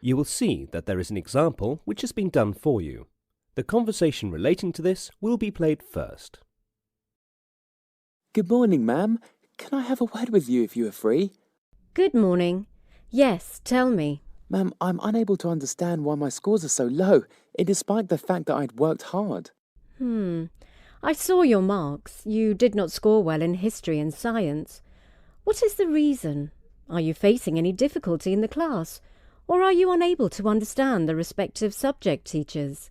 You will see that there is an example which has been done for you. The conversation relating to this will be played first. Good morning, ma'am. Can I have a word with you if you are free? Good morning. Yes, tell me. Ma'am, I'm unable to understand why my scores are so low, despite the fact that I'd worked hard. I saw your marks. You did not score well in history and science. What is the reason? Are you facing any difficulty in the class? Or are you unable to understand the respective subject teachers?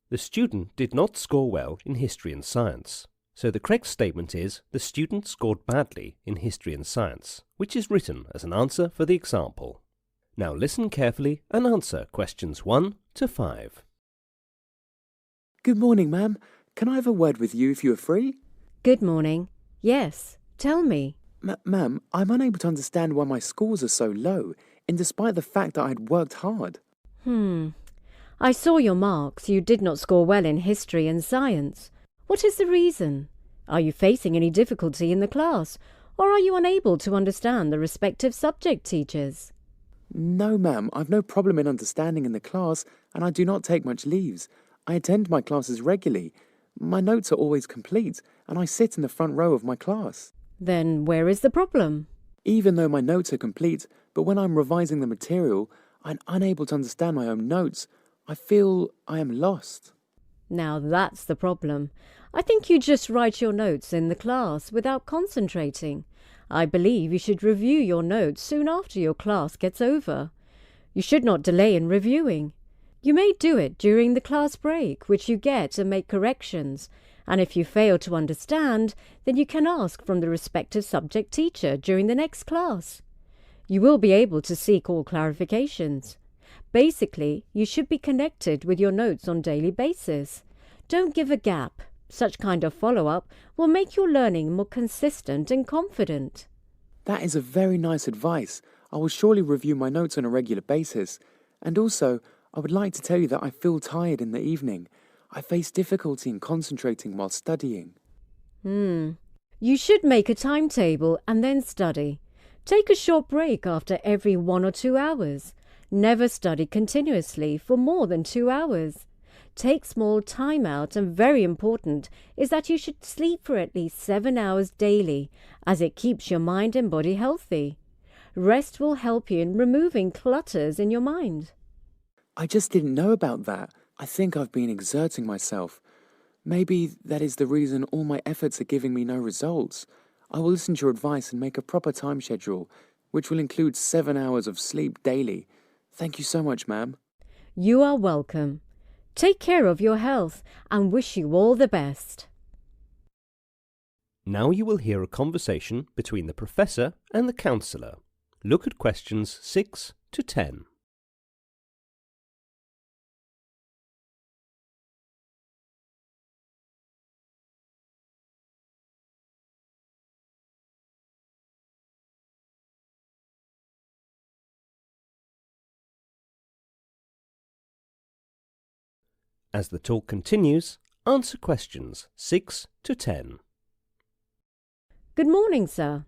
The student did not score well in history and science. So the correct statement is the student scored badly in history and science, which is written as an answer for the example. Now listen carefully and answer questions 1 to 5. Good morning, ma'am. Can I have a word with you if you are free? Good morning. Yes, tell me. Ma'am, I'm unable to understand why my scores are so low, despite the fact that I'd worked hard. I saw your marks. You did not score well in history and science. What is the reason? Are you facing any difficulty in the class, or are you unable to understand the respective subject teachers? No, ma'am, I've no problem in understanding in the class, and I do not take much leaves. I attend my classes regularly. My notes are always complete, and I sit in the front row of my class. Then where is the problem? Even though my notes are complete, but when I'm revising the material, I'm unable to understand my own notes. I feel I am lost. Now that's the problem. I think you just write your notes in the class without concentrating. I believe you should review your notes soon after your class gets over. You should not delay in reviewing. You may do it during the class break, which you get and make corrections, and if you fail to understand, then you can ask from the respective subject teacher during the next class. You will be able to seek all clarifications. Basically, you should be connected with your notes on a daily basis. Don't give a gap. Such kind of follow-up will make your learning more consistent and confident. That is a very nice advice. I will surely review my notes on a regular basis. And also, I would like to tell you that I feel tired in the evening. I face difficulty in concentrating while studying. You should make a timetable and then study. Take a short break after every 1 or 2 hours. Never study continuously for more than 2 hours. Take small time out, and very important is that you should sleep for at least 7 hours daily, as it keeps your mind and body healthy. Rest will help you in removing clutters in your mind. I just didn't know about that. I think I've been exerting myself. Maybe that is the reason all my efforts are giving me no results. I will listen to your advice and make a proper time schedule, which will include 7 hours of sleep daily. Thank you so much, ma'am. You are welcome. Take care of your health and wish you all the best. Now you will hear a conversation between the professor and the counsellor. Look at questions 6 to 10. As the talk continues, answer questions 6 to 10. Good morning, sir.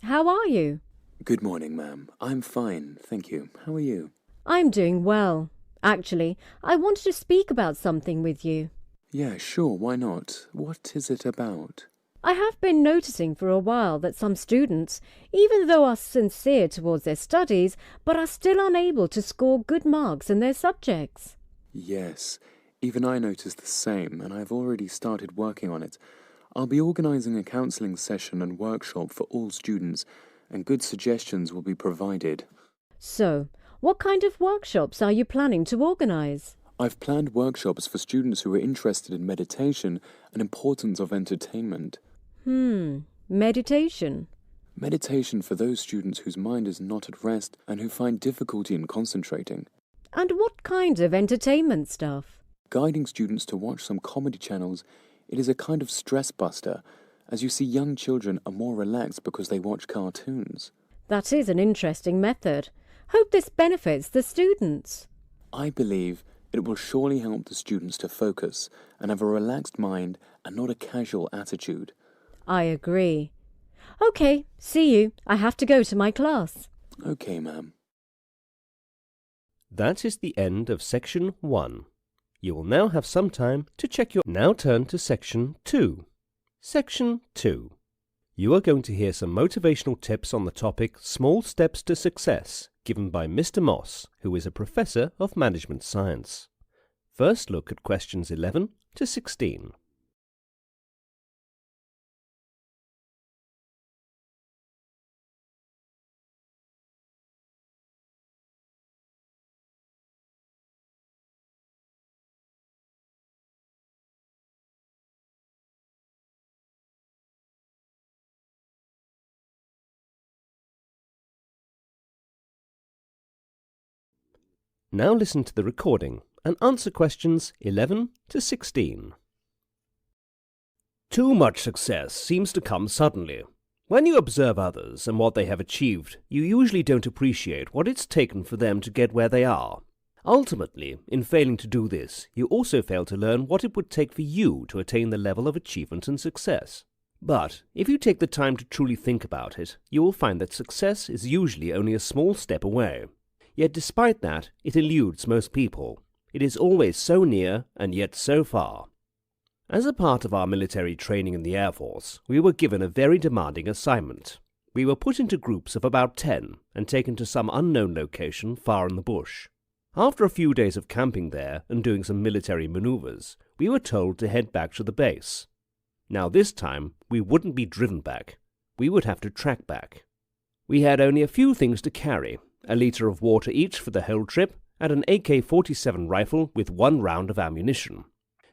How are you? Good morning, ma'am. I'm fine, thank you. How are you? I'm doing well. Actually, I wanted to speak about something with you. Yeah, sure, why not? What is it about? I have been noticing for a while that some students, even though are sincere towards their studies, but are still unable to score good marks in their subjects. Yes, even I noticed the same, and I've already started working on it. I'll be organising a counselling session and workshop for all students, and good suggestions will be provided. So, what kind of workshops are you planning to organise? I've planned workshops for students who are interested in meditation and importance of entertainment. Meditation. Meditation for those students whose mind is not at rest and who find difficulty in concentrating. And what kind of entertainment stuff? Guiding students to watch some comedy channels, it is a kind of stress buster, as you see young children are more relaxed because they watch cartoons. That is an interesting method. Hope this benefits the students. I believe it will surely help the students to focus and have a relaxed mind and not a casual attitude. I agree. Okay, see you. I have to go to my class. Okay, ma'am. That is the end of section 1. You will now have some time to check your... Now turn to section 2. Section 2. You are going to hear some motivational tips on the topic Small Steps to Success, given by Mr. Moss, who is a professor of management science. First look at questions 11 to 16. Now listen to the recording and answer questions 11 to 16. Too much success seems to come suddenly. When you observe others and what they have achieved, you usually don't appreciate what it's taken for them to get where they are. Ultimately, in failing to do this, you also fail to learn what it would take for you to attain the level of achievement and success. But if you take the time to truly think about it, you will find that success is usually only a small step away. Yet despite that, it eludes most people. It is always so near and yet so far. As a part of our military training in the Air Force, we were given a very demanding assignment. We were put into groups of about 10 and taken to some unknown location far in the bush. After a few days of camping there and doing some military maneuvers, we were told to head back to the base. Now this time, we wouldn't be driven back. We would have to track back. We had only a few things to carry. A litre of water each for the whole trip, and an AK-47 rifle with 1 round of ammunition.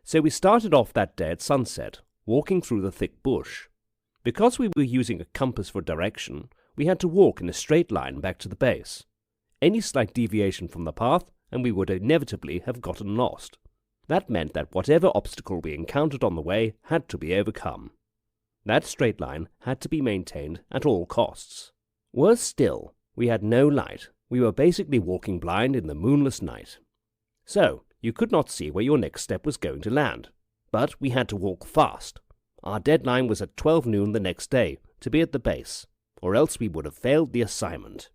So we started off that day at sunset, walking through the thick bush. Because we were using a compass for direction, we had to walk in a straight line back to the base. Any slight deviation from the path, and we would inevitably have gotten lost. That meant that whatever obstacle we encountered on the way had to be overcome. That straight line had to be maintained at all costs. Worse still, we had no light. We were basically walking blind in the moonless night. So, you could not see where your next step was going to land. But we had to walk fast. Our deadline was at 12 noon the next day to be at the base, or else we would have failed the assignment.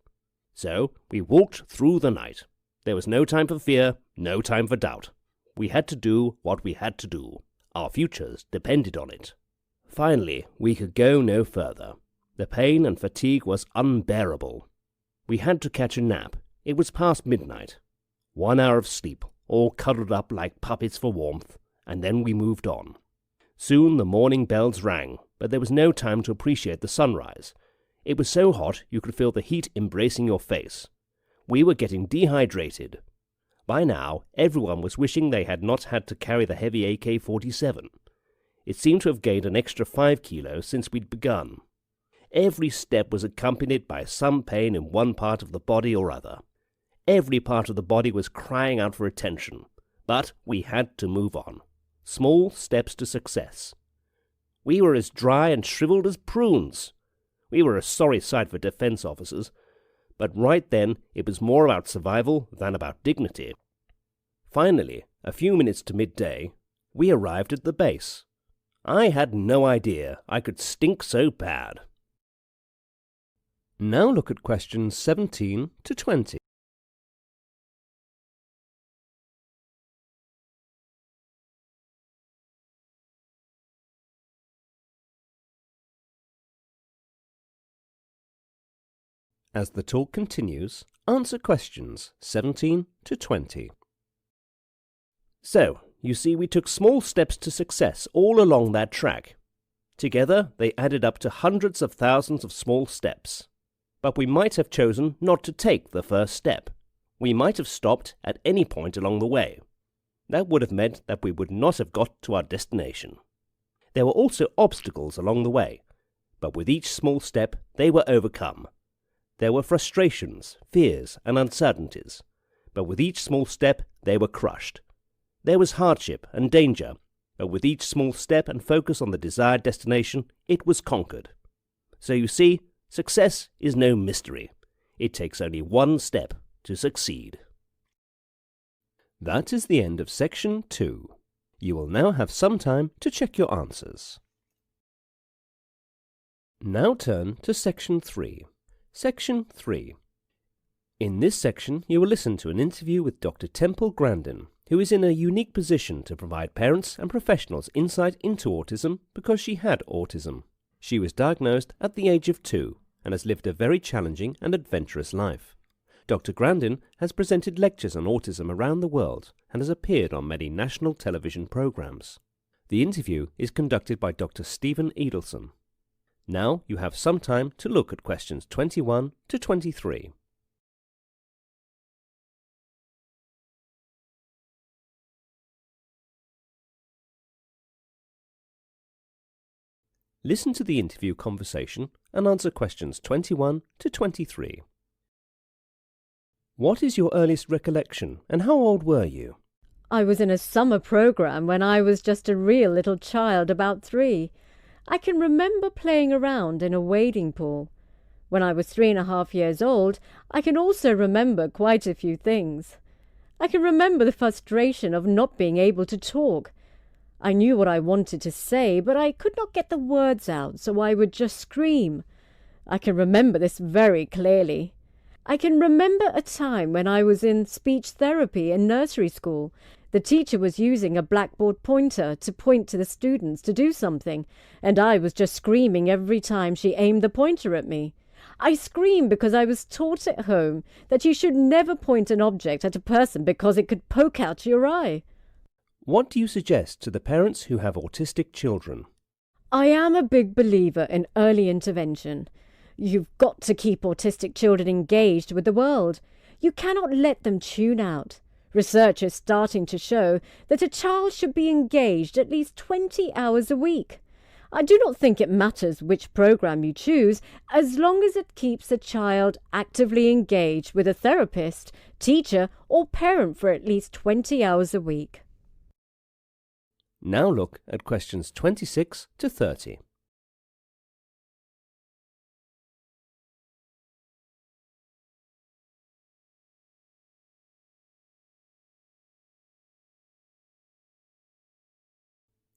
So, we walked through the night. There was no time for fear, no time for doubt. We had to do what we had to do. Our futures depended on it. Finally, we could go no further. The pain and fatigue was unbearable. We had to catch a nap. It was past midnight. 1 hour of sleep, all cuddled up like puppets for warmth, and then we moved on. Soon the morning bells rang, but there was no time to appreciate the sunrise. It was so hot you could feel the heat embracing your face. We were getting dehydrated. By now, everyone was wishing they had not had to carry the heavy AK-47. It seemed to have gained an extra 5 kilos since we'd begun. Every step was accompanied by some pain in one part of the body or other. Every part of the body was crying out for attention, but we had to move on. Small steps to success. We were as dry and shriveled as prunes. We were a sorry sight for defense officers, but right then it was more about survival than about dignity. Finally, a few minutes to midday, we arrived at the base. I had no idea I could stink so bad. Now look at questions 17 to 20. As the talk continues, answer questions 17 to 20. So, you see we took small steps to success all along that track. Together, they added up to hundreds of thousands of small steps. But we might have chosen not to take the first step. We might have stopped at any point along the way. That would have meant that we would not have got to our destination. There were also obstacles along the way, but with each small step they were overcome. There were frustrations, fears, and uncertainties, but with each small step they were crushed. There was hardship and danger, but with each small step and focus on the desired destination, it was conquered. So you see, success is no mystery. It takes only one step to succeed. That is the end of section 2. You will now have some time to check your answers. Now turn to section 3. Section 3. In this section, you will listen to an interview with Dr. Temple Grandin, who is in a unique position to provide parents and professionals insight into autism because she had autism. She was diagnosed at the age of 2 and has lived a very challenging and adventurous life. Dr. Grandin has presented lectures on autism around the world and has appeared on many national television programs. The interview is conducted by Dr. Stephen Edelson. Now you have some time to look at questions 21 to 23. Listen to the interview conversation and answer questions 21 to 23. What is your earliest recollection and how old were you? I was in a summer program when I was just a real little child, about 3. I can remember playing around in a wading pool. When I was 3.5 years old, I can also remember quite a few things. I can remember the frustration of not being able to talk. I knew what I wanted to say, but I could not get the words out, so I would just scream. I can remember this very clearly. I can remember a time when I was in speech therapy in nursery school. The teacher was using a blackboard pointer to point to the students to do something, and I was just screaming every time she aimed the pointer at me. I screamed because I was taught at home that you should never point an object at a person because it could poke out your eye. What do you suggest to the parents who have autistic children? I am a big believer in early intervention. You've got to keep autistic children engaged with the world. You cannot let them tune out. Research is starting to show that a child should be engaged at least 20 hours a week. I do not think it matters which program you choose, as long as it keeps a child actively engaged with a therapist, teacher, or parent for at least 20 hours a week. Now look at questions 26 to 30.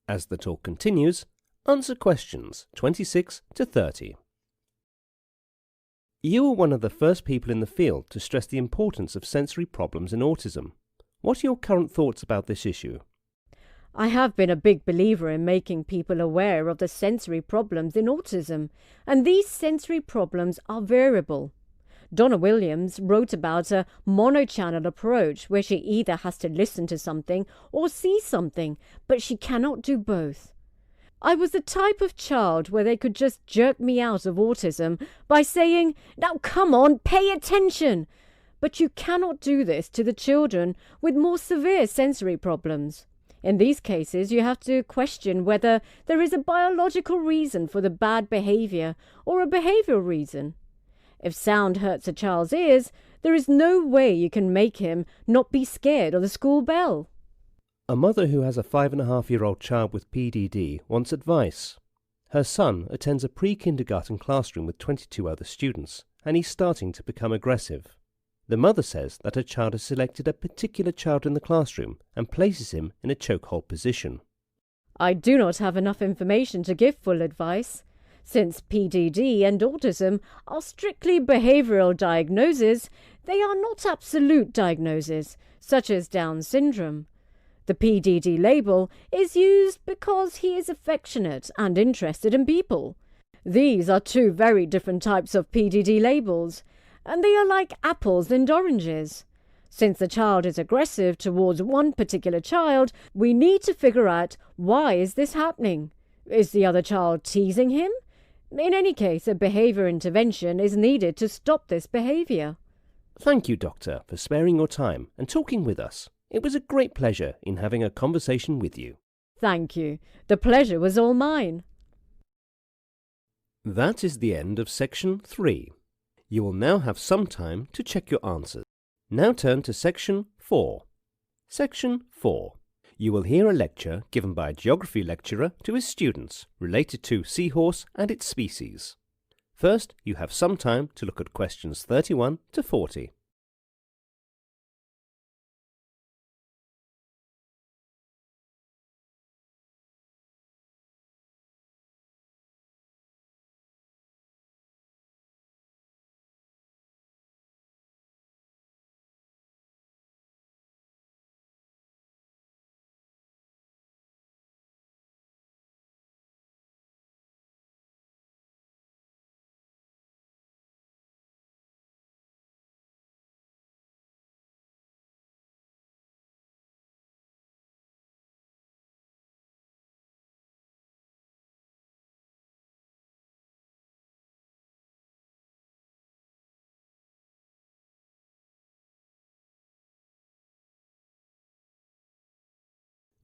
As the talk continues, answer questions 26 to 30. You were one of the first people in the field to stress the importance of sensory problems in autism. What are your current thoughts about this issue? I have been a big believer in making people aware of the sensory problems in autism, and these sensory problems are variable. Donna Williams wrote about a monochannel approach where she either has to listen to something or see something, but she cannot do both. I was the type of child where they could just jerk me out of autism by saying, "Now come on, pay attention!" But you cannot do this to the children with more severe sensory problems. In these cases, you have to question whether there is a biological reason for the bad behavior or a behavioral reason. If sound hurts a child's ears, there is no way you can make him not be scared of the school bell. A mother who has a 5.5-year-old child with PDD wants advice. Her son attends a pre-kindergarten classroom with 22 other students, and he's starting to become aggressive. The mother says that her child has selected a particular child in the classroom and places him in a chokehold position. I do not have enough information to give full advice. Since PDD and autism are strictly behavioral diagnoses, they are not absolute diagnoses, such as Down syndrome. The PDD label is used because he is affectionate and interested in people. These are two very different types of PDD labels, and they are like apples and oranges. Since the child is aggressive towards one particular child, we need to figure out why is this happening. Is the other child teasing him? In any case, a behaviour intervention is needed to stop this behaviour. Thank you, Doctor, for sparing your time and talking with us. It was a great pleasure in having a conversation with you. Thank you. The pleasure was all mine. That is the end of section 3. You will now have some time to check your answers. Now turn to section 4. Section 4. You will hear a lecture given by a geography lecturer to his students related to seahorse and its species. First, you have some time to look at questions 31 to 40.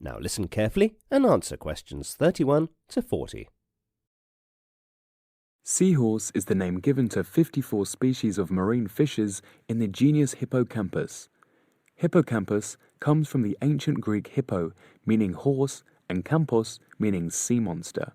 Now listen carefully and answer questions 31 to 40. Seahorse is the name given to 54 species of marine fishes in the genus Hippocampus. Hippocampus comes from the ancient Greek hippo, meaning horse, and campos, meaning sea monster.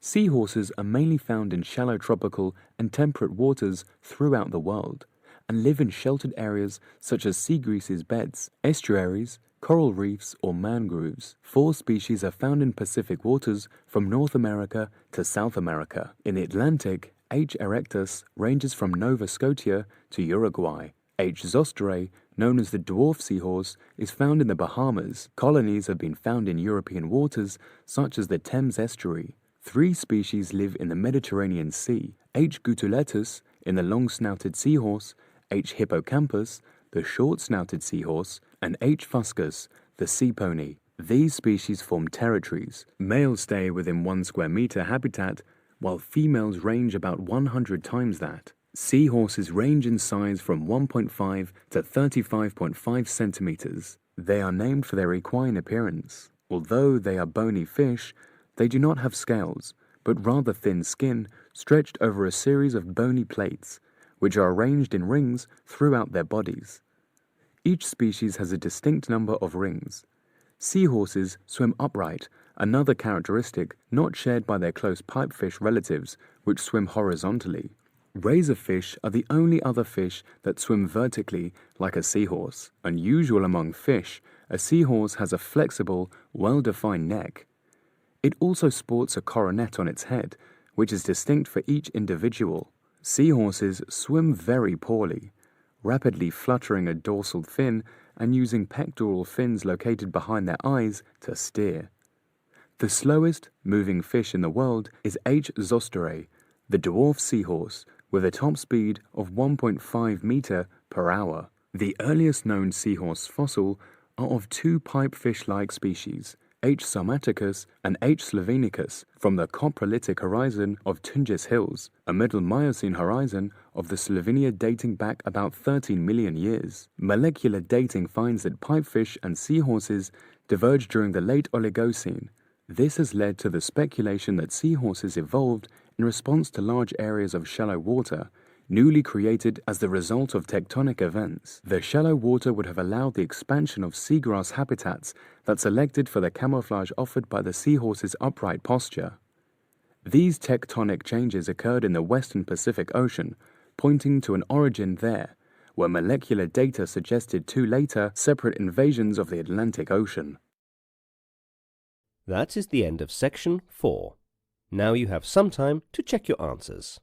Seahorses are mainly found in shallow tropical and temperate waters throughout the world, and live in sheltered areas such as sea greases beds, estuaries, coral reefs, or mangroves. 4 species are found in Pacific waters from North America to South America. In the Atlantic, H. erectus ranges from Nova Scotia to Uruguay. H. zosterae, known as the dwarf seahorse, is found in the Bahamas. Colonies have been found in European waters such as the Thames estuary. 3 species live in the Mediterranean Sea. H. gutuletus in the long-snouted seahorse, H. hippocampus, the short-snouted seahorse, and H. fuscus, the sea pony. These species form territories. Males stay within 1 square meter habitat, while females range about 100 times that. Seahorses range in size from 1.5 to 35.5 centimeters. They are named for their equine appearance. Although they are bony fish, they do not have scales, but rather thin skin stretched over a series of bony plates, which are arranged in rings throughout their bodies. Each species has a distinct number of rings. Seahorses swim upright, another characteristic not shared by their close pipefish relatives, which swim horizontally. Razorfish are the only other fish that swim vertically like a seahorse. Unusual among fish, a seahorse has a flexible, well-defined neck. It also sports a coronet on its head, which is distinct for each individual. Seahorses swim very poorly, rapidly fluttering a dorsal fin and using pectoral fins located behind their eyes to steer. The slowest moving fish in the world is H. zosterae, the dwarf seahorse, with a top speed of 1.5 meter per hour. The earliest known seahorse fossil are of 2 pipefish-like species, H. sarmaticus and H. slovenicus, from the coprolitic horizon of Tungus Hills, a middle Miocene horizon of the Slovenia dating back about 13 million years. Molecular dating finds that pipefish and seahorses diverged during the late Oligocene. This has led to the speculation that seahorses evolved in response to large areas of shallow water, newly created as the result of tectonic events. The shallow water would have allowed the expansion of seagrass habitats that selected for the camouflage offered by the seahorse's upright posture. These tectonic changes occurred in the western Pacific Ocean, pointing to an origin there, where molecular data suggested 2 later separate invasions of the Atlantic Ocean. That is the end of section 4. Now you have some time to check your answers.